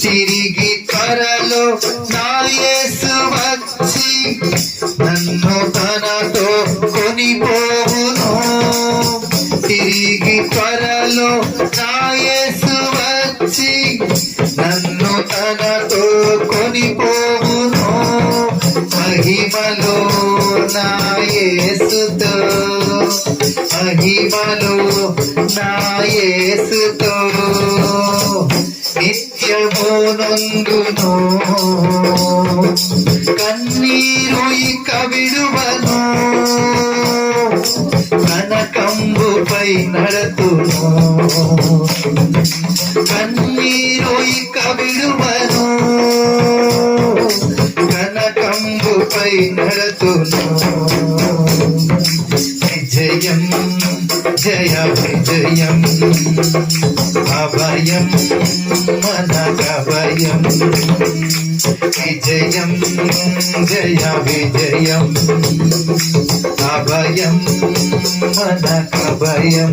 తిరిగి త్వరలో నా యేసు వచ్చి నన్ను తనతో కొనిపోవును. తిరిగి త్వరలో నా యేసు వచ్చి నన్ను తనతో కొనిపోవును. మహిమలో నా యేసుతో, మహిమలో నా యేసుతో నిత్యము నొందును. కన్నీరు ఇక విడువను, కనకంబుపై నడతును. కన్నీరు ఇక విడువను, కనకంబుపై నడతును. విజయం జయ విజయం, అభయం మనకభయం. విజయం జయ విజయం, అభయం మనకభయం.